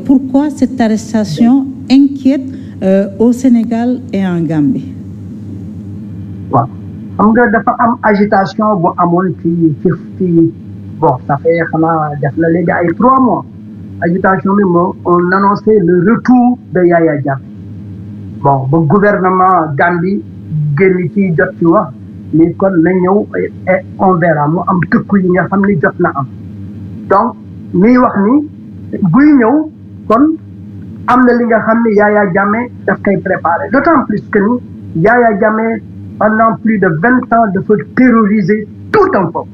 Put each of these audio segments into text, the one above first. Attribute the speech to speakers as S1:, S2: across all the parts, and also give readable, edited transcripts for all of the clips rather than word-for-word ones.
S1: Pourquoi cette arrestation inquiète au Sénégal et en Gambie?
S2: waaw xam nga dafa am agitation bu amoon ci bon ça fait xanaa def na léegi ay 3 mois agitation bi on annonçait le retour de Yaya Jammeh bon ba gouvernement Gambie génn ci jot ci wax ni kon na ñëw et on verra mu am tëkku yi nga xam ni jot na am donc ñuy wax ni buy ñëw kon am na li nga xam ni Yaya Jammeh daf koy préparer d'autant plus que ni Yaya Jammeh pendant plus de 20 ans dafa terroriser tout un peuple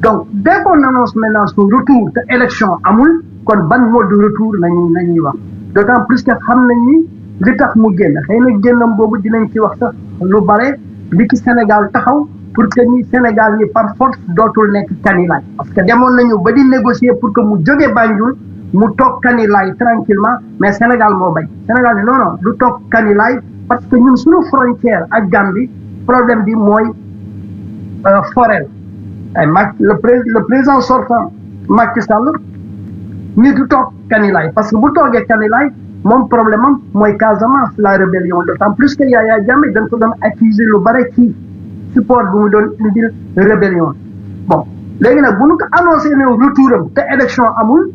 S2: donc dès qu'on annonce maintenant son retour te élection amul kon ban mode de retour nañuy wax d'autant plus que xam nañ ni li tax mu génn xëy na génnam boobu dinañ ci wax sax lu bare li ci Sénégal taxaw pour que ni Sénégal ni par force dootul nekk Kanilaay parce que demoon nañu ba di négocier pour que mu jóge Banjul mu toog Kanilaay tranquillement mais Sénégal moo bañ Sénégal ni non du toog Kanilaay parce que ñun suñu frontière ak Gambie problème bi mooy forêt ay le président sortant Macky Sall ni du toog Kanilaay parce que bu toogee Kanilaay moom problème am mooy Casamance la rébellion d'autant plus que Yaya Jammeh dañ ko doon accuser lu bare ci support bu mu doon indil rébellion bon léegi nag bu ñu ko annoncé ne retouram te élection amul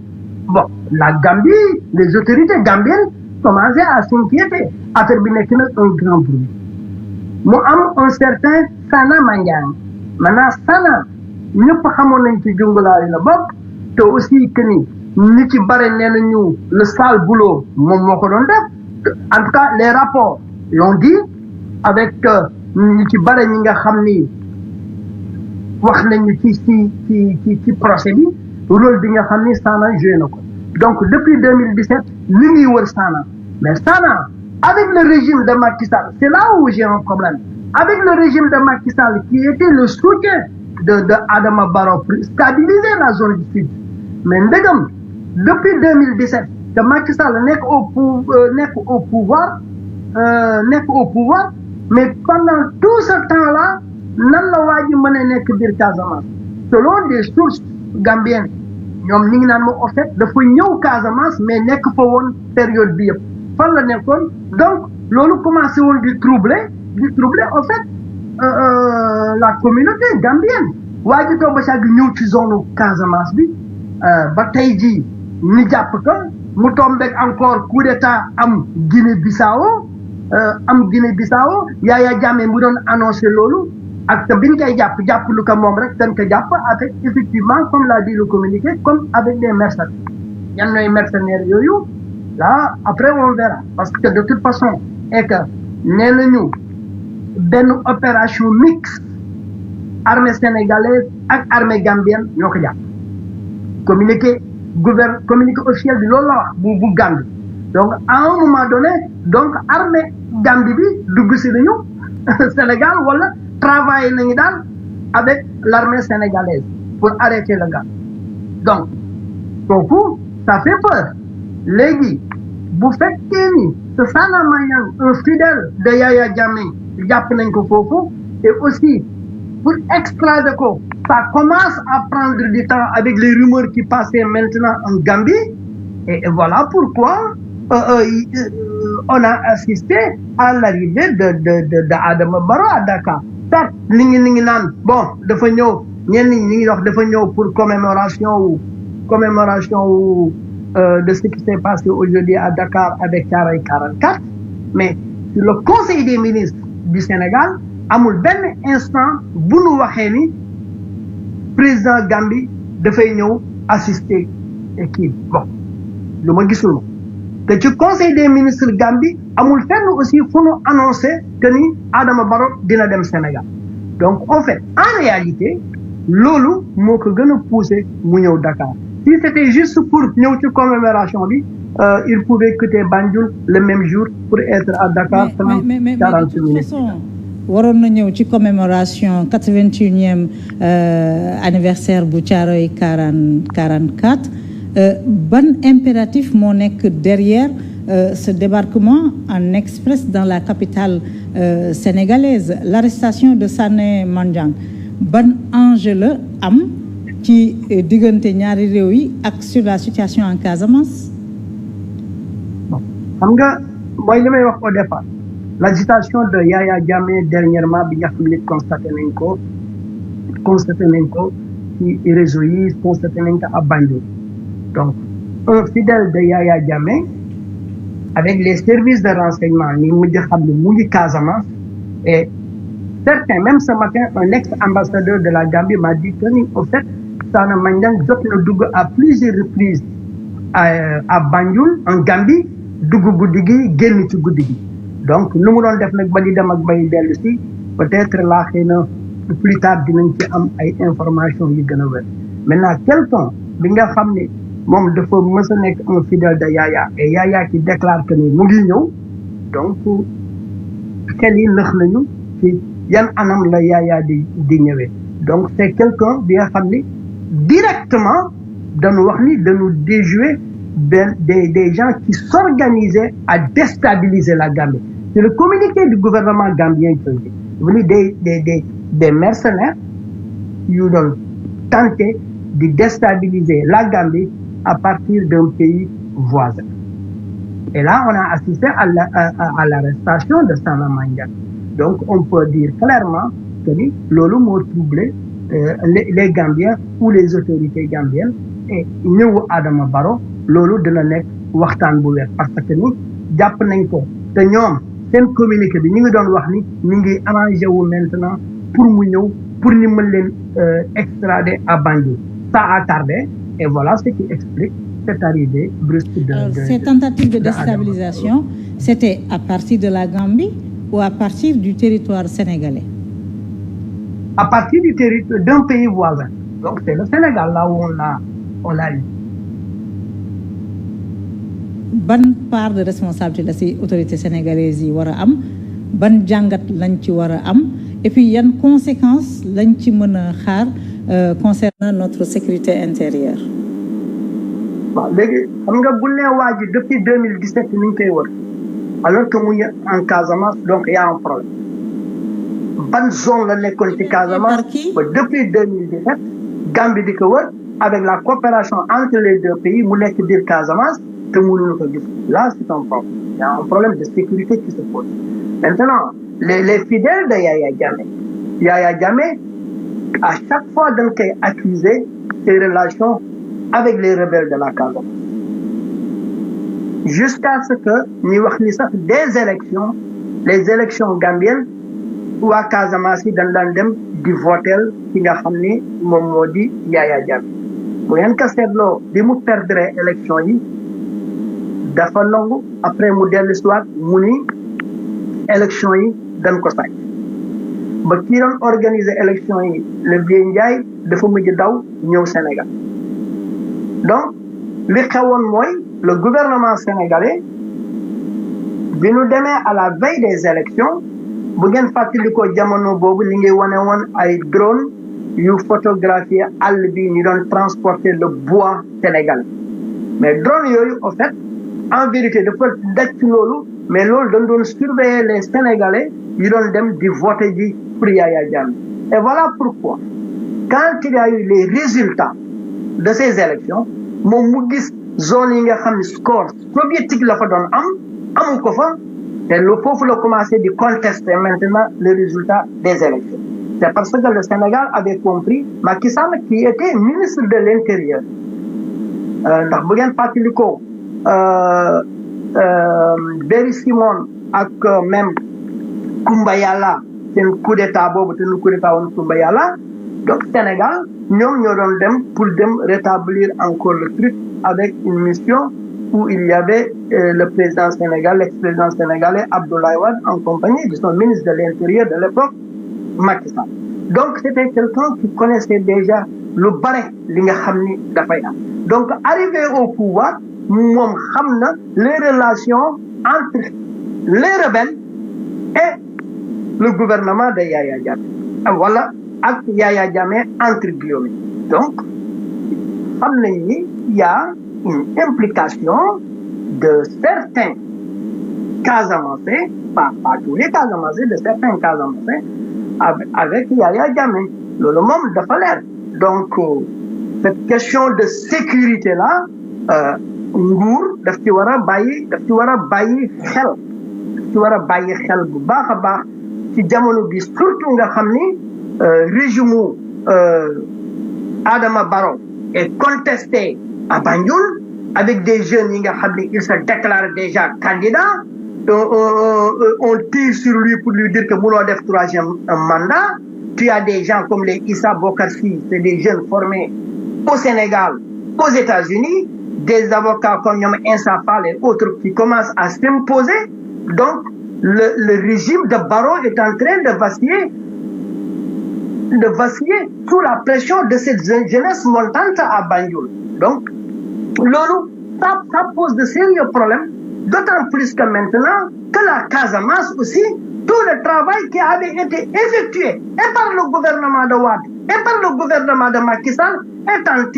S2: bon la Gambie les autorités gambiennes commencé à s'inquiéter affaire bi nekk na un grand bruit mu am un certain Sana Mandiang maintenant Sana ñëpp xamoon nañ ci jungulaay la bokk te aussi que ni ñi ci bare nee nañu le sale boulot moom moo ko doon def en tout cas les rapports l'ont dit avec ñi ci bare ñi nga xam ni wax nañu ci procès bi rôle bi nga xam ni Sana joué na ko donc depuis 2017 li ngi wër Sana mais Sana avec le régime de Macky Sall c'est là où j'ai un problème avec le régime de Macky Sall qui était le soutien de Adama Barrow pour stabiliser la zone du sud mais ndegam depuis 2017 que Macky Sall nekk au pouvoir mais pendant tout ce temps-là nan la waa ji mën a nekk biir Casamance selon des sources gambiennes ñoom ñi ngi naan moo en fait dafa ñëw Casamance mais nekk fa woon période bi yëpp fan la nekkoon donc loolu commencé woon di troubler en fait la communauté gambienne waa ji toog ba saag ñëw ci zone Casamance bi ba tey jii ñu jàpp ko mu tombé encore coup d'état am Guinée-Bissau Yaya Jammeh mu doon annoncé loolu ak te biñ koy jàpp lu ko moom rek dañ ko jàpp avec effectivement comme l'a dit le communiqué comme avec des mercenaires yan ñooy mercenaires yooyu là après on verra parce que de toute façon est que nee nañu benn opération mixte armée sénégalaise ak armée gambienne ñoo ko jàpp communiqué officiel bi loolu la wax bu Gambie donc à un moment donné donc armée Gambie bi dugg si nañu Sénégal wala travailler nañu daal avec l'armée sénégalaise pour arrêter le gars donc kooku ça fait peur léegi bu fekkee ni te Sana Mandiang un fidèle de Yaya Jammeh jàpp nañ ko foofu et aussi pour extrader ko ça commence à prendre du temps avec les rumeurs qui passaient maintenant en Gambie et voilà pourquoi on a assisté à l'arrivée de Adama Barrow à Dakar certes ni ngi naan bon dafa ñëw ñenn ñi ngi wax dafa ñëw pour commémoration de ce qui s'est passé aujourd'hui à Dakar avec Thiaroye 44 mais sur le conseil des ministres du Sénégal amul benn instant bu nu waxee ni président Gambie dafay ñëw assister kii bon lu ma gisul ma te ci conseil des ministres Gambie amul fenn aussi fu nu annoncé que ni Adama Barrow dina dem Sénégal donc en fait en réalité loolu moo ko gën a poussé mu ñëw Dakar si c'était juste pour ñëw ci commémoration bi il pouvait quitter Banjul le même jour pour être à Dakar.
S1: mais de toute façon waroon na ñëw ci commémoration 81e anniversaire bu Thiaroye 44 ban impératif moo nekk derrière ce débarquement en express dans la capitale sénégalaise l'arrestation de Sana Mandiang ban enjeu la am ci diggante ñaari réew yi ak sur la situation en Casamance.
S2: xam nga mooy li may wax au départ l'agitation de Yaya Jammeh dernièrement bi nga xam ne constaté nañ ko ci réseau yi constaté nañ ko à Banjul donc un fidèle de Yaya Jammeh avec les services de renseignement ni mujj xam ne mu ngi Casamance et certains même ce matin un ex-ambassadeur de la Gambie m'a dit que ni au fait Sana Mandiang jot na dugg à plusieurs reprises à Banjul en Gambie dugg guddi gi génn ci guddi gi donc nu mu doon def nag ba di dem ak bay dellu si peut-être laa xëy na plus tard dinañ ci am ay information yu gën a wér maintenant quelqu'un bi nga xam ne moom dafa mës a nekk un fidèle de Yaya et Yaya qui déclare que ni mu ngi ñëw donc xel yi nëx nañu ci yan anam la Yaya di ñëwee donc c'est quelqu'un bi nga xam ni directement dañu wax ni dañu déjouer des gens qui s'organisaient à déstabiliser la Gambie. C'est le communiqué du gouvernement gambien qui dit venu des mercenaires qui ont tenté de déstabiliser la Gambie à partir d'un pays voisin. Et là, on a assisté à l'arrestation de Sana Mandiang. Donc, on peut dire clairement que lolo m'a troublé les Gambiens ou les autorités gambiennes et ñëwu Adama Barrow loolu dina nekk waxtaan bu wér parce que ni jàpp nañ ko te ñoom seen communiqué bi ñu ngi doon wax ni ñu ngi arrangé wu maintenant pour mu ñëw pour ñu mën leen extrader à Banjul. Ça a tardé et voilà ce qui explique cette arrivée brusque de
S1: ces tentatives de déstabilisation, c'était à partir de la Gambie ou à partir du territoire sénégalais?
S2: À partir du territoire d'un pays voisin. Donc c'est le Sénégal là où on l'a eu.
S1: Ban part de responsabilité la ci autorités sénégalaises yi war a am ban jàngat lañ ci war a am et puis yan conséquences lañ ci mën a xaar concernant notre sécurité intérieure.
S2: waaw léegi xam nga bu nee waa ji depuis 2017 ni ñu koy wër alors que mu ngi en Casamance donc y a un problème ban zone la nekkoon ci Casamance ba depuis 2017 Gambie di ko wër avec la coopération entre les deux pays mu nekk biir Casamance. Là, c'est un problème. Il y a un problème de sécurité qui se pose. Maintenant, les fidèles de Yaya Jammeh, à chaque fois donc accusé ses relations avec les rebelles de la Casamance. Jusqu'à ce que nous avons des élections, les élections gambiennes, où à Casamance, dans l'andem du votel, qui a amené mon dit Yaya Jammeh. Vous voyez que c'est là, de nous perdre l'élection. Dafa nangu après mu dellu si waat mu ni élection yi dañ ko sàcc ba kii doon organiser élection yi le Vieux Ndiaye dafa mujj daw ñëw Sénégal donc li xewoon mooy le gouvernement sénégalais bi ñu demee à la veille des élections bu ngeen fàttalikoo jamono boobu li ngi wane woon ay drone yu photographier àll bi ñu doon transporter le bois sénégalais mais drone yooyu en fait en vérité dafa daj ci loolu mais loolu dañ doon surveiller les Sénégalais yi doon dem di voter ji pour Yaya Jammeh et voilà pourquoi quand il y a eu les résultats de ces élections moom mu gis zone yi nga xam ne score soviétique la fa doon amu ko fa te lu foofu la commencé di contester maintenant le résultat des élections c'est parce que le Sénégal avait compris Macky Sall qui était ministre de l'Intérieur ndax bu ngeen fàttalikoo Berry Simon ak même Kumba Yalla seen coup d'état boobu te nu coup d'état woon Kumba Yalla donc Sénégal ñoom ñoo doon dem pour dem rétablir encore le truc avec une mission où il y avait le président sénégalais, l'ex-président sénégalais Abdoulaye Wade en compagnie de son ministre de l'Intérieur de l'époque Macky Sall. Donc c'était quelqu'un qui connaissait déjà lu bare li nga xam ni dafay am donc arrivé au pouvoir moom xam na les relations entre les rebelles et le gouvernement de Yaya Jammeh voilà ak Yaya Jammeh entre guillemets donc xam nañ ni y a une implication de certains Casamançais pas tous les Casamançais de certains Casamançais avec Yaya Jammeh loolu moom dafa leer donc cette question de sécurité là nguur daf ci war a bàyyi xel bu baax a baax ci jamono bi surtout nga xam ni régime Adama Barrow est contesté à Banjul avec des jeunes yi nga xam ni ils se déclarent déjà candidats on tire sur lui pour lui dire que mënoo def troisième mandat. Tu as des gens comme les Issa Bokar Sy, c'est des jeunes formés au Sénégal, aux États-Unis, des avocats comme ñoom Insa Fall et autres qui commencent à s'imposer. Donc, le régime de Barrow est en train de vaciller sous la pression de cette jeunesse montante à Banjul. Donc, ça pose de sérieux problèmes, d'autant plus que maintenant que la Casamance aussi, tout le travail qui avait été effectué et par le gouvernement de Wade et par le gouvernement de Macky Sall est en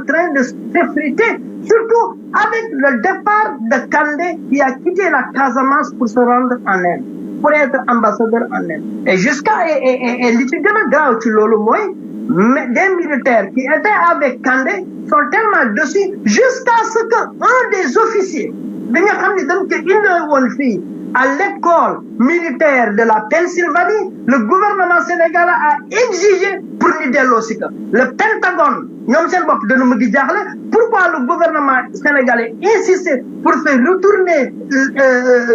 S2: train de s'effriter, surtout avec le départ de Kandé qui a quitté la Casamance pour se rendre en Inde, pour être ambassadeur en Inde. Et li ci gën a graaw ci loolu mooy des militaires qui étaient avec Kandé sont tellement dessus jusqu'à ce que un des officiers bi nga xam ne dañ ko indi woon fii à l'école militaire de la Pennsylvanie, le gouvernement sénégalais a exigé pour ñu delloosi ko. Le Pentagone ñoom seen bopp dañu mujj jaaxle pourquoi le gouvernement sénégalais insistait pour faire retourner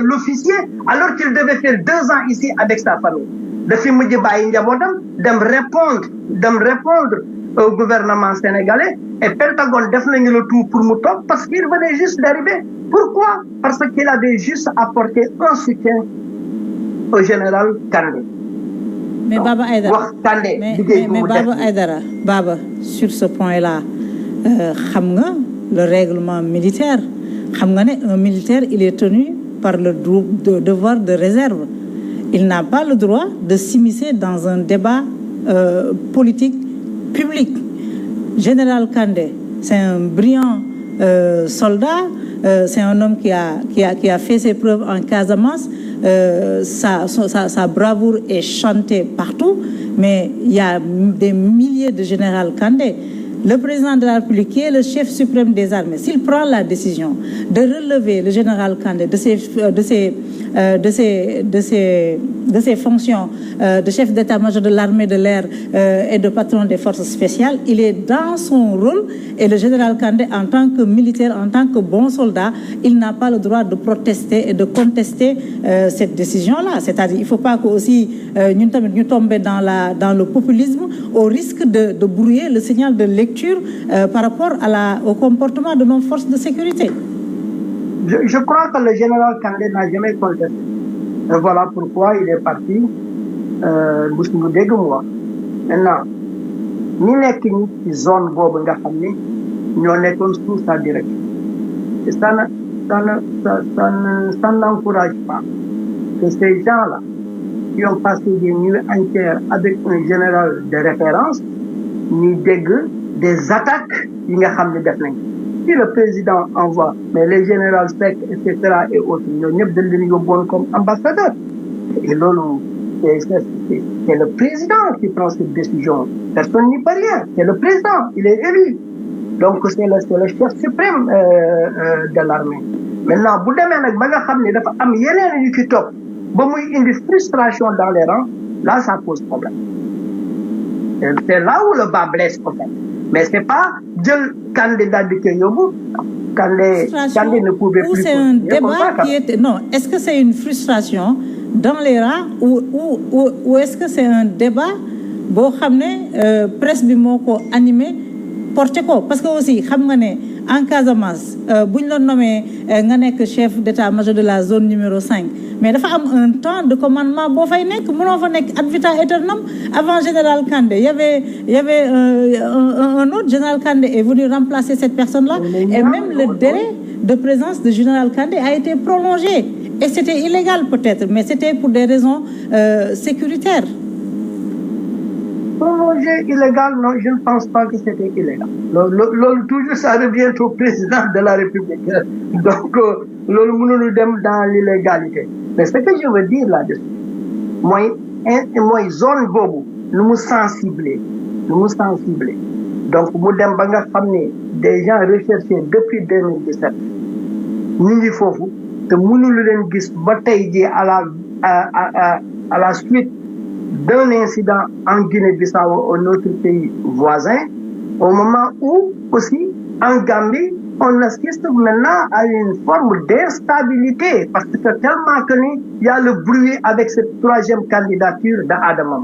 S2: l'officier alors qu'il devait faire 2 ans ici avec sa famille. Dafi mujj bàyyi njabootam dem répondre au gouvernement sénégalais et Pentagone def nañu le tout pour mu toog parce qu'il venait juste d'arriver. Pourquoi? Parce qu'il avait juste apporté un soutien au général Kandé.
S1: Mais Baba Aïdara, Baba, sur ce point-là, xam nga le règlement militaire, xam nga ne un militaire il est tenu par le devoir de réserve. Il n'a pas le droit de s'immiscer dans un débat politique public. Général Kandé, c'est un brillant soldat. C'est un homme qui a fait ses preuves en Casamance. Sa bravoure est chantée partout, mais il y a des milliers de généraux Kandé. Le président de la République, qui est le chef suprême des armées, s'il prend la décision de relever le général Kandé de ses fonctions de chef d'état-major de l'armée de l'air et de patron des forces spéciales, il est dans son rôle et le général Kandé, en tant que militaire, en tant que bon soldat, il n'a pas le droit de protester et de contester cette décision-là. C'est-à-dire, il ne faut pas que aussi nous tomber dans le populisme au risque de brouiller le signal de lecture par rapport au comportement de nos forces de sécurité.
S2: Je crois que le général Kandé n'a jamais contesté. Et voilà pourquoi il est parti. Maintenant, ñi nekk ñi ci zone boobu nga xam ni ñoo nekkoon sous sa direction. Et ça n'encourage pas que ces gens-là qui ont passé des nuits entières avec un général de référence ñuy dégg des attaques yi nga xam ne def nañ. Si le président envoie, mais les généraux Seck, etc. et autres, ñoo ñëpp dañ leen yóbboon comme ambassadeur. Et loolu c'est le président qui prend cette décision. Personne n'y peut rien. C'est le président, il est élu. Donc c'est le chef suprême de l'armée. Maintenant bu demee nag ba nga xam ne dafa am yeneen yu ci topp ba muy indi frustration dans les rangs, là ça pose problème. C'est là où le bas blesse en fait. Mais c'est pas jël candidat di ko yóbbu. Kandé ne pouvait plus.
S1: C'est un débat qui était non. Est-ce que c'est une frustration dans les rangs ou est-ce que c'est un débat boo xam ne presse bi moo ko animé porté ko parce que aussi xam nga ne en Casamance bu ñu la nommé nga nekk chef d'état-major de la zone numéro 5 mais dafa am un temps de commandement boo fay nekk mënoo fa nekk ad vitam aeternam. Avant général Kandé il y avait un autre général Kandé est venu remplacer cette personne-là et même le délai de présence de général Kandé a été prolongé et c'était illégal peut-être mais c'était pour des raisons sécuritaires.
S2: Prolongé illégal, non, je ne pense pas que c'était illégal. Toujours, ça revient au président de la République. Donc, nous dem dans l'illégalité. Mais ce que je veux dire là-dessus, moi, zone bobo, nous me sensibiliser. donc mu dem ba nga xam ne des gens recherchés depuis 2017 ñu ngi foofu te mënulu leen gis ba tey jii à la suite d'un incident en Guinée-Bissau, un autre pays voisin, au moment où aussi en Gambie, on assiste maintenant à une forme d'instabilité parce que tellement que il y a le bruit avec cette troisième candidature d'Adama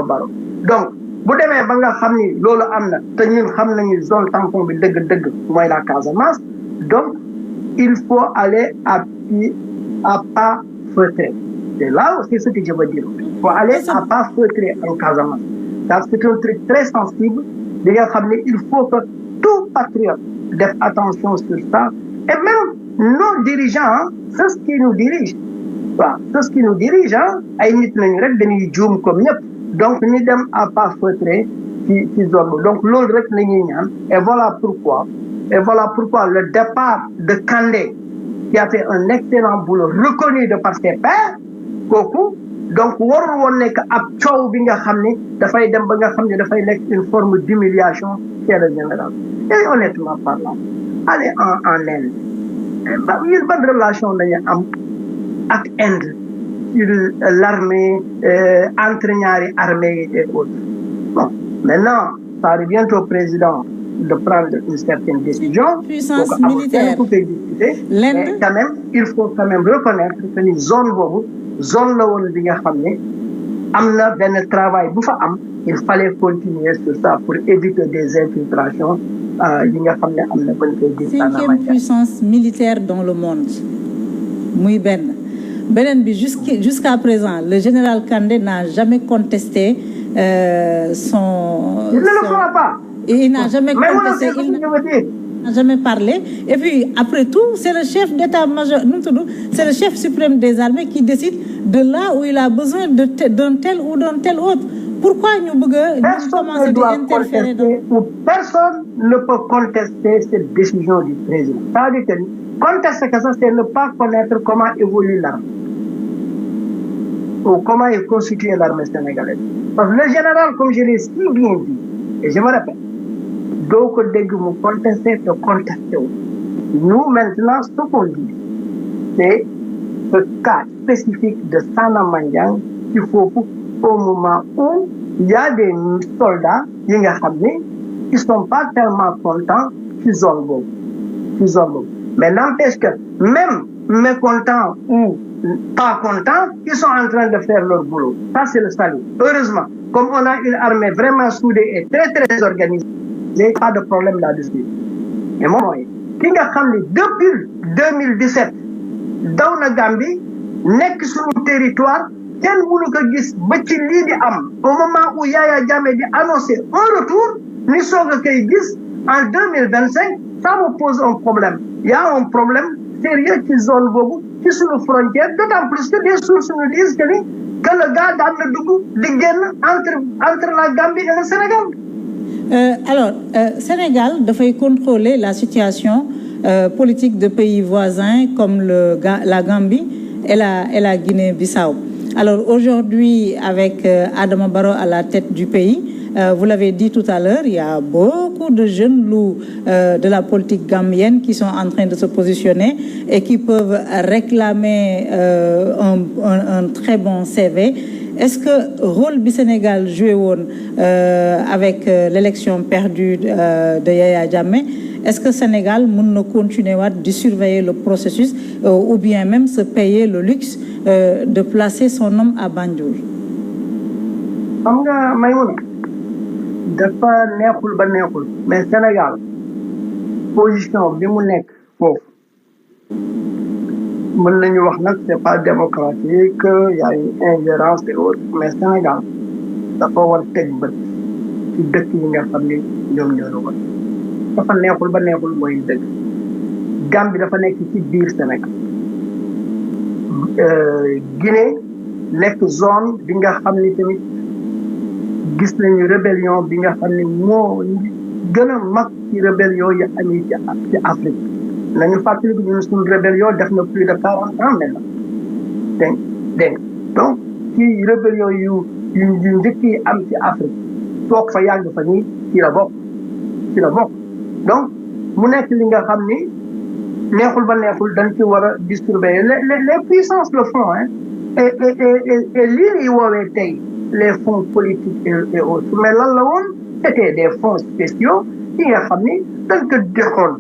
S2: Barrow. Donc, bu demee ba nga xam ni loolu am na te ñun xam nañu zone tampon bi dëgg-dëgg mooy la Casamance, donc il faut aller à pas feutrés. C'est là aussi ce que je veux dire. Il faut aller à pas feutrés en Casamance. C'est un truc très sensible. Il faut que tout patriote fasse attention sur ça. Et même nos dirigeants, c'est ce qui nous dirige. Voilà. C'est ce qui nous dirige. Donc, nous sommes à pas feutrés. Donc, l'autre, et voilà pourquoi. Le départ de Kandé, qui a fait un excellent boulot, reconnu de par ses pairs, donc warul woon nekk ab coow bi nga xam ne dafay dem ba nga xam ne dafay nekk une forme d'humiliation chez le général. Et honnêtement parlant, aller en Inde, une bonne relation dañu am ak Inde sur l'armée, entre ñaari armée et autres. Bon, maintenant, ça revient au président de prendre une certaine décision.
S1: Puissance militaire.
S2: Mais quand même, il faut quand même reconnaître que les zones zone la woon bi nga xam ne am na benn travail bu fa am, il fallait continuer sur ça pour éviter des infiltrations yi nga xam ne am na bañ koy gis.
S1: Cinquième puissance militaire dans le monde muy beneen bi jusqu'à présent le général Kandé n'a jamais contesté son.
S2: Il ne le fera pas.
S1: Il n'a jamais contesté. N'a jamais parlé. Et puis, après tout, c'est le chef d'état-major, c'est le chef suprême des armées qui décide de là où il a besoin d'un tel ou d'un tel autre. Pourquoi nous commençons à interférer
S2: personne ne peut contester cette décision du président. C'est-à-dire que contester ça, c'est ne pas connaître comment évolue l'armée. Ou comment est constituée l'armée sénégalaise. Parce que le général, comme je l'ai si bien dit, et je me répète, donc, nous contester. Nous, maintenant, ce qu'on dit, c'est ce cas spécifique de Sana Mandiang qu'il faut au moment où il y a des soldats qui ne sont pas tellement contents qu'ils ont. Mais n'empêche que même mécontents ou pas contents, ils sont en train de faire leur boulot. Ça, c'est le salut. Heureusement, comme on a une armée vraiment soudée et très, très organisée, il n'y a pas de problème là-dessus. Et moi, depuis 2017, dans la Gambie, nek sur le territoire, au moment où Yaya Jammeh a annoncé un retour, nous sommes en 2025, ça me pose un problème. Il y a un problème sérieux qui zone qui sur les frontières, d'autant plus que des sources nous disent que le gars dans le entre la Gambie et le Sénégal.
S1: Alors, Sénégal devait contrôler la situation politique de pays voisins comme la Gambie et la Guinée-Bissau. Alors aujourd'hui, avec Adama Barrow à la tête du pays, vous l'avez dit tout à l'heure, il y a beaucoup de jeunes loups de la politique gambienne qui sont en train de se positionner et qui peuvent réclamer un très bon CV. Est-ce que rôle du Sénégal joué avec l'élection perdue de Yaya Jammeh, est-ce que le Sénégal peut continuer à surveiller le processus ou bien même se payer le luxe de placer son nom à Banjul?
S2: dafa neexul ba neexul mais Sénégal position bi mu nekk foofu mën nañu wax nag c'est pas démocratique, il y a une ingérence et autres, mais Sénégal dafa war teg bët ci dëkk yi nga xam ne ñoom ñoo ko dafa neexul ba neexul mooy dëgg. Gambie dafa nekk ci biir Sénégal, Guinée nekk zone bi nga xam ni tamit gis nañu rébellion bi nga xam ne moo gën a mag ci rébellion yi amee ci Afrique. Nañu fàttali que ñun suñu rébellion def na plus de 40 ans maintenant. Dégg donc ci rébellion yu njëkk yi am ci Afrique toog fa yàgg fa nii ci la bokk donc mu nekk li nga xam ni neexul ba neexul dañ ci war a distribuer les puissances le font hein et lii ñuy woowee tey les fonds politiques et autres mais lan la woon c'était des fonds spéciaux yi nga xam ni dañ ko joxoon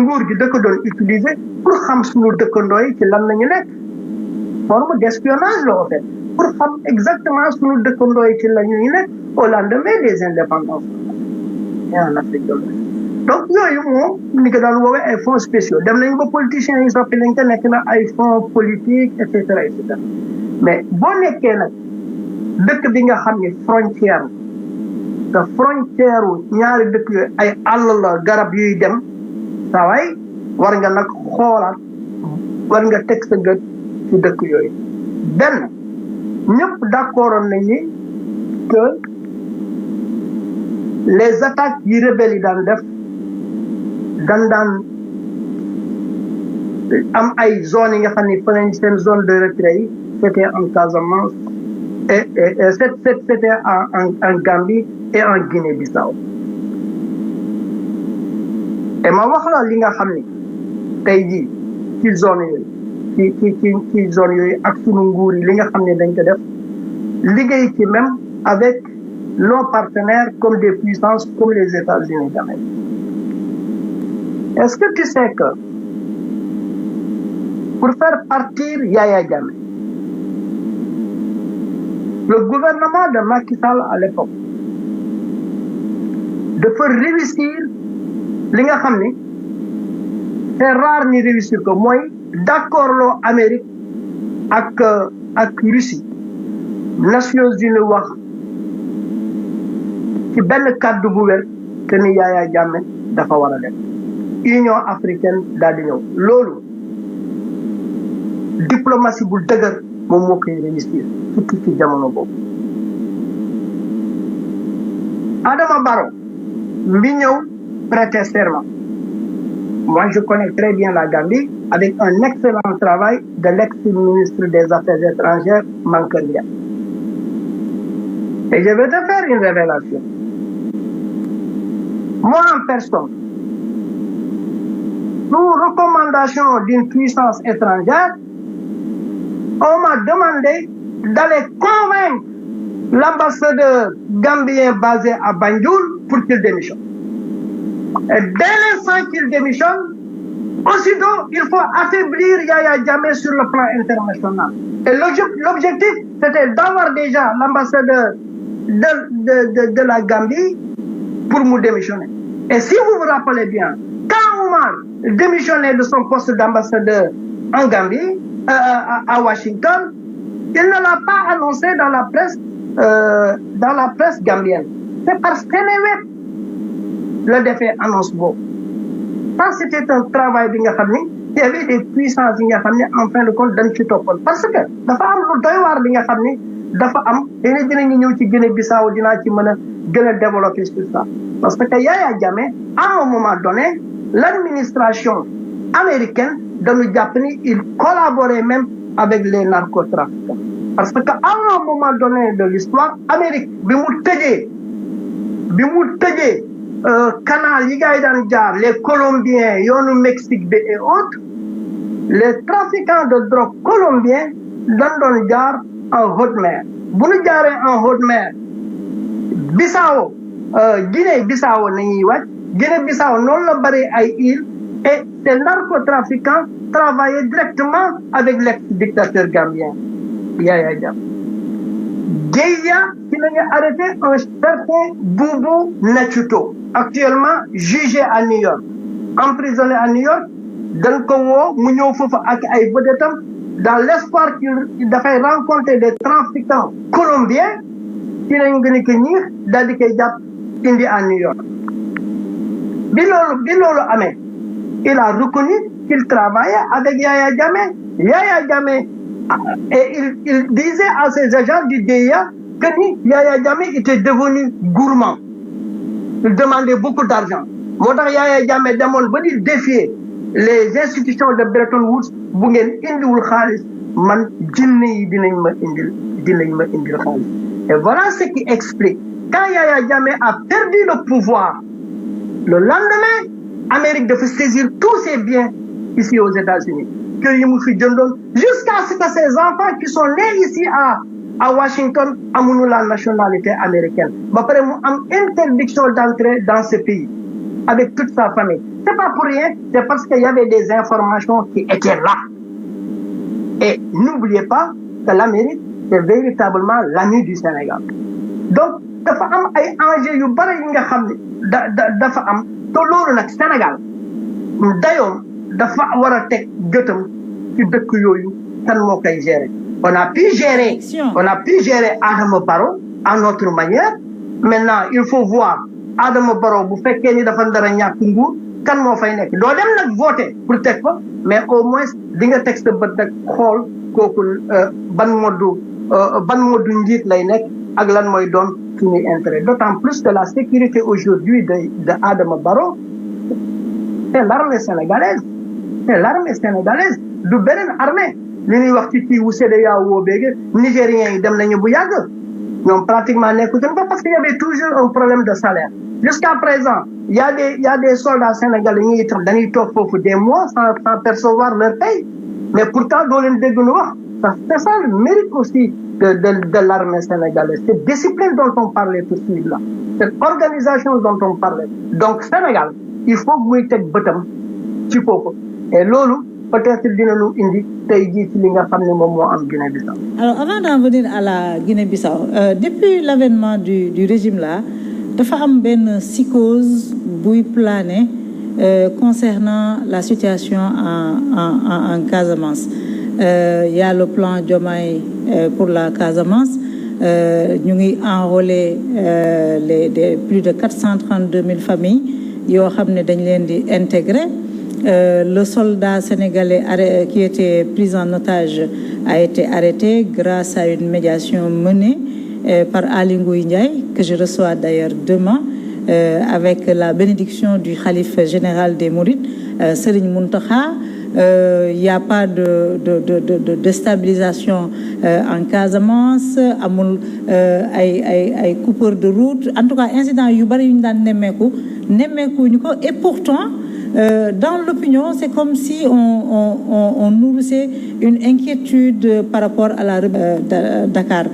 S2: nguur gi da ko doon utiliser pour xam suñu dëkkandoo yi ci lan la ñu nekk forme d'espionnage la en fait pour xam exactement suñu dëkkandoo yi ci la ñuy nekk au lendemain des indépendances et en Afrique de l'Ouest donc yooyu moom ni ko daan woowee ay fonds spéciaux dem nañu ba politiciens yi soppi lañ ko nekk na ay fonds politiques et cetera mais boo nekkee nag dëkk bi nga xam ni frontière te frontière ñaari dëkk yooyu ay àll la garab yuy dem saa waay war nga nag xoolaat war nga teg sa gët ci dëkk yooyu benn ñëpp d'accordoon nañ ni que les attaques yi rebelles yi daan def daan am ay zones yi nga xam ni fa nañ seen zone de retrait yi c'était en Casamance et c'était en Gambie et en Guinée-Bissau et ma wax la li nga xam ni tey jii ci zone yooyu ci zone yooyu ak sunu nguur yi li nga xam ne dañ ko def liggéey ci même avec nos partenaires comme des puissances comme les États-Unis d'Amérique. Est-ce que tu sais que pour faire partir Yaya Jammeh, le gouvernement de Macky Sall à l'époque dafa réussir li nga xam ni c'est rare ni réussir ko mooy d'accord loo Amérique ak Russie Nations Unies wax ci benn kàddu bu wér que ni Yaya Jammeh dafa war a dem Union africaine daal di ñëw loolu diplomatie bu dëgër moom moo koy réussir surtout ci jamono boobu Adama Barrow mi ñëw prêter serment. Moi, je connais très bien la Gambie avec un excellent travail de l'ex-ministre des Affaires étrangères, Mankeur Ndiaye. Et je vais te faire une révélation. Moi, en personne, sous recommandation d'une puissance étrangère, on m'a demandé d'aller convaincre l'ambassadeur gambien basé à Banjul pour qu'il démissionne. Et dès l'instant qu'il démissionne, aussitôt, il faut affaiblir Yaya Jammeh sur le plan international. Et l'objectif, c'était d'avoir déjà l'ambassadeur de la Gambie pour nous démissionner. Et si vous vous rappelez bien, quand Omar démissionnait de son poste d'ambassadeur en Gambie, à Washington, il ne l'a pas annoncé dans la presse gambienne. C'est parce qu'elle le défait annonce beau. Ça, c'était un travail bi nga xam ni il y avait des puissances yi nga xam ni en fin de compte dañ ci toppoon parce que dafa am lu doy waar bi nga xam ni dafa am léegi dinañu ñëw ci Guinée-Bissau dinaa ci mën a gën a développer sur ça parce que Yaya Jammeh à un moment donné l'administration américaine dañu jàpp ni il collaborait même avec les narcotrafiquants parce que à un moment donné de l'histoire Amérique bi mu tëjee canal yi gars yi daan jaar les Colombiens yoonu Mexique bi et autres les trafiquants de drogue colombiens dañ doon jaar en haute mer bu ñu jaaree en haute mer Bissau Guinée-Bissau nañuy wàcc Guinée-Bissau noonu la bari ay îles et ces narcotrafiquants travaillaient directement avec l'ex-dictateur gambien Yaya Jammeh. Guéya qui nañu arrêté un certain Boubou Natchouto actuellement jugé à New York emprisonné à New York dañ ko woo mu ñëw foofu ak ay vedetam dans l'espoir qu'il dafay rencontrer des trafiquants colombiens ci lañ gën a ko ñiix daal di koy jàpp indi à New York bi loolu amee il a reconnu qu'il travaillait avec Yaya Jammeh et il disait à ses agents du DIA que Yaya Jammeh était devenu gourmand. Il demandait beaucoup d'argent. Moo tax Yaya Jammeh demoon ba di défier les institutions de Bretton Woods bu ngeen indiwul xaalis man jinne yi dinañ ma indil xaalis. Et voilà ce qui explique quand Yaya Jammeh a perdu le pouvoir, le lendemain, Amérique devait saisir tous ses biens ici aux États-Unis. Jusqu'à ce que ces enfants qui sont nés ici à Washington aient la nationalité américaine. Après, une interdiction d'entrer dans ce pays avec toute sa famille. C'est pas pour rien, c'est parce qu'il y avait des informations qui étaient là. Et n'oubliez pas que l'Amérique, c'est véritablement l'ami du Sénégal. Donc, dafa am ay enjeux yu bari yi nga xam ne dafa am te loolu nag Sénégal dayoom dafa war a teg gëtam ci dëkk yooyu kan moo koy gérer. On a pu gérer Adama Barrow à notre manière. Maintenant, il faut voir Adama Barrow bu fekkee ni dafa ndara ñàkk nguur kan moo fay nekk doo dem nag voter pour teg ko mais au moins di nga teg sa bët nag xool kooku ban moddu njiit lay nekk ak lan mooy doon suñuy intérêt. D'autant plus que la sécurité aujourd'hui de Adama Barrow, c'est l'armée sénégalaise. C'est l'armée sénégalaise du beneen armée. li ñuy wax ci kii wu CEDEAO béegi Nigériens yi dem nañu bu yàgg ñoom pratiquement nekkutuñ ko parce qu'il y avait toujours un problème de salaire. Jusqu'à présent, il y a des soldats sénégalais ñi itam dañuy toog foofu des mois sans percevoir leur paye. Mais pourtant doo leen dégg lu wax. C'est ça le mérite aussi de l'armée sénégalaise. Cette discipline dont on parlait tout de suite là. Cette organisation dont on parlait. Donc Sénégal, il faut muy teg bëtam ci foofu. Et loolu peut-être dinañu indi tey jii ci li nga xam ne moom moo am Guinée-Bissau.
S1: Alors avant d'en venir à la Guinée-Bissau, depuis l'avènement du régime là, dafa am benn psychose buy planer concernant la situation en Casamance. Il y a le plan Diomaye pour la Casamance. Ñu ngi enrôler les plus de 432 000 familles yoo xam ne dañ leen di intégrer. Le soldat sénégalais qui était pris en otage a été arrêté grâce à une médiation menée par Aly Ngouille Ndiaye, que je reçois d'ailleurs demain, avec la bénédiction du khalife général des Mourides, Serigne Mountakha. Il n'y a pas de déstabilisation en Casamance, amul ay coupeurs de route. En tout cas, incident yu bari yu ñu daan nemmeeku ñu ko et pourtant dans l'opinion, c'est comme si on nourrissait une inquiétude par rapport à la Dakar.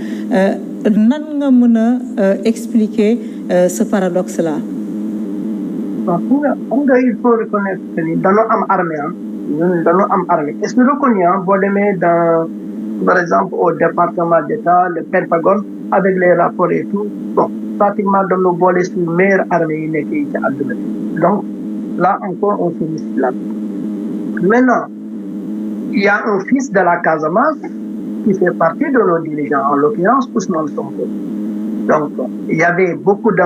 S1: Nan nga mën a expliquer ce paradoxe-là?
S2: Il faut reconnaître que dañoo am armée. Est-ce que reconnu boo demee dans par exemple au département d'État, le Pentagone, avec les rapports et tout, bon, pratiquement dañoo boole suñu meilleure armée yi nekk ci àdduna bi. Donc là encore, on se muscle. Maintenant, il y a un fils de la Casamance qui fait partie de nos dirigeants, en l'occurrence Ousmane Sonko. Donc, il y avait beaucoup de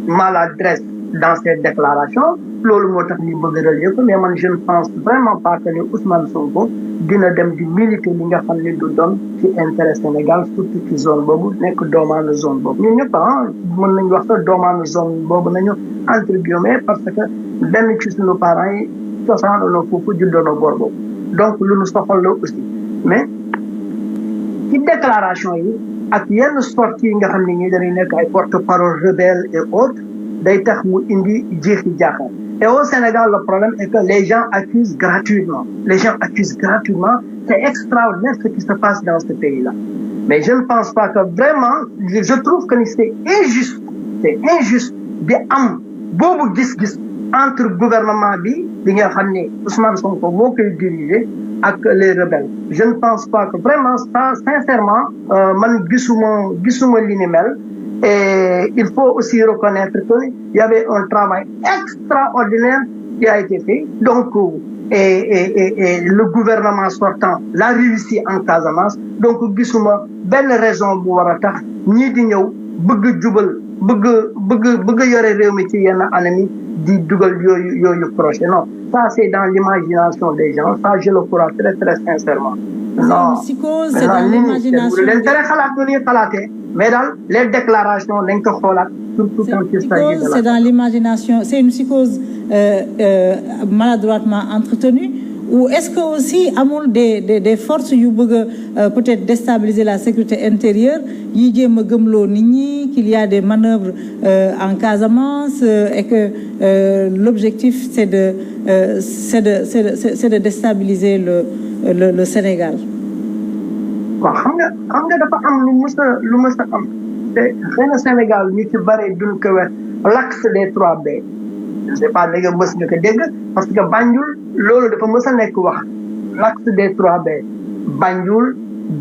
S2: maladresse dans ces déclarations. Loolu moo tax ñu bëgg a relier ko mais man je ne pense vraiment pas que ni Ousmane Sonko dina dem di militer li nga xam ne du doon ci intérêt Sénégal surtout ci zone boobu nekk doomaanu zone boobu. ñun ñëpp mën nañu wax que doomaanu zone boobu nañu entre guillemets parce que benn ci suñu parents yi cosaanoo foofu juddoonoo boor boobu. Donc lu ñu soxal la aussi mais ci déclaration yi ak yenn sorties yi nga xam ne ñi dañuy nekk ay porte-parole rebelle et autres day tax mu indi jeexi jaaxal. Et au Sénégal, le problème est que les gens accusent gratuitement. C'est extraordinaire ce qui se passe dans ce pays-là. Mais je ne pense pas que vraiment, je trouve que c'est injuste. C'est injuste de am boobu gis-gis entre gouvernement bi nga xam ne Ousmane Sonko moo koy diriger ak les rebelles. Je ne pense pas que vraiment ça, sincèrement, man gisuma li ni mel. Et il faut aussi reconnaître qu'il y avait un travail extraordinaire qui a été fait. Donc, et le gouvernement sortant l'a réussi en Casamance. Donc, gisuma benn raison bu war a tax ñii di ñëw bëgg jubal bëgg yore réew mi ci yenn anami di dugal yooyu projet. Non, ça c'est dans l'imagination des gens. Ça, je le crois très très sincèrement. Non,
S1: c'est dans l'imagination.
S2: Mais dans les déclarations,
S1: c'est dans l'imagination. C'est une psychose maladroitement entretenue. Ou est-ce que aussi amul des forces yu bëgg peut-être déstabiliser la sécurité intérieure yi jéem a gëmloo nit ñi qu'il y a des manœuvres en Casamance et que l'objectif c'est de déstabiliser le Sénégal.
S2: waaw xam nga dafa am lu mës a am te xëy na Sénégal ñu ci bare duñ ko wax l'axe des 3B je sais pas léegi mës nga ko dégg parce que Banjul loolu dafa mës a nekk wax l'axe des 3B Banjul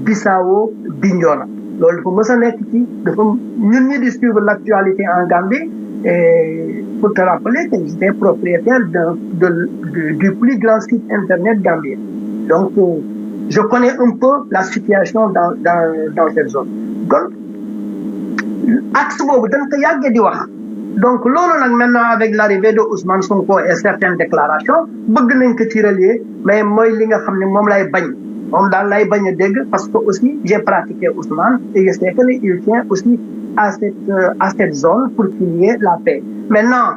S2: Bissau Bignona loolu dafa mës a nekk ci dafa ñun ñi di suivre l'actualité en Gambie et pour te rappeler que j'étais propriétaire du plus grand site internet gambien donc je connais un peu la situation dans cette zone donc axe boobu dañ ko yàggee di wax donc loolu nag maintenant avec l'arrivée de Ousmane Sonko et certaines déclarations bëgg nañ ko ci relier mais mooy li nga xam ne moom lay bañ moom daal lay bañ a dégg parce que aussi j'ai pratiqué Ousmane et je sais que il tient aussi à cette zone pour qu'il y ait la paix maintenant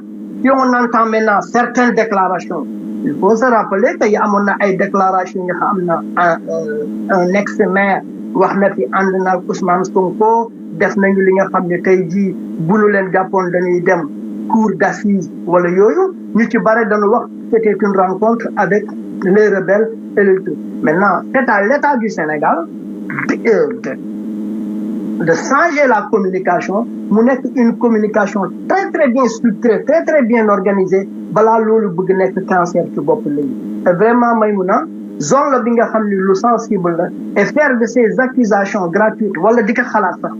S2: si on entend maintenant certaines déclarations il faut se rappeler que amoon na ay déclarations yi xam na un ex-maire wax na fi ànd na Ousmane Sonko def nañu li nga xam ne tey jii bu ñu leen jàppoon dañuy dem cour d'assises wala yooyu ñu ci bare dañu wax c'était une rencontre avec les rebelles et le tout maintenant c'est à l'État du Sénégal de changer la communication mu nekk une communication très très bien structurée très très bien organisée balaa loolu bëgg nekk cancer ci bopp léegi et vraiment Maïmouna zone la bi nga xam ne lu sensible la et faire de ces accusations gratuites wala di ko xalaat sax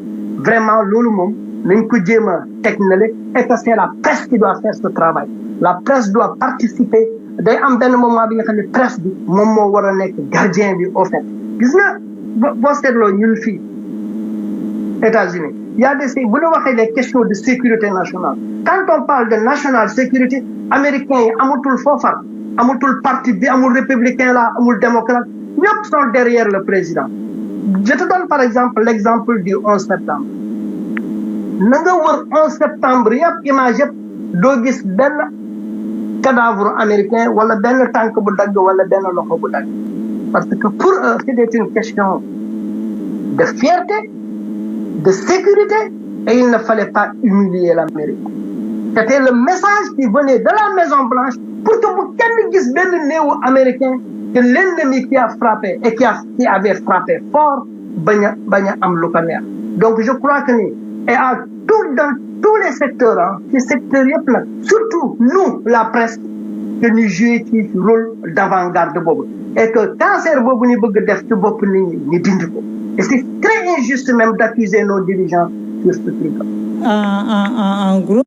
S2: vraiment loolu moom nañ ko jéem a teg na le et que c'est la presse qui doit faire ce travail la presse doit participer day am benn moment bi nga xam ne presse bi moom moo war a nekk gardien bi au fait gis nga boo seetloo ñun fii États-Unis il y a des bu ñu waxee les questions de sécurité nationale quand on parle de national sécurité américains yi amatul foofar amatul parti bi amul républicain la amul démocrate ñëpp sont derrière le président je te donne par exemple l'exemple du 11 septembre na nga wër 11 septembre yëpp image yëpp doo gis benn cadavre américain wala benn tànk bu dagg wala benn loxo bu dagg parce que pour eux c'était une question de fierté de sécurité et il ne fallait pas humilier l'Amérique c'était le message qui venait de la Maison Blanche pour que bu kenn gis benn néewu américain que l'ennemi qui a frappé et qui avait frappé fort bañ a am lu ko neex donc je crois que ni et dans tous les secteurs ci secteurs yëpp nag surtout nous la presse que ñu jouer ci rôle d'avant-garde boobu et que cancer boobu ñu bëgg def ci bopp nit ñi ñu dindi ko et c'est très injuste même d'accuser nos dirigeants sur ce truc.
S1: En gros.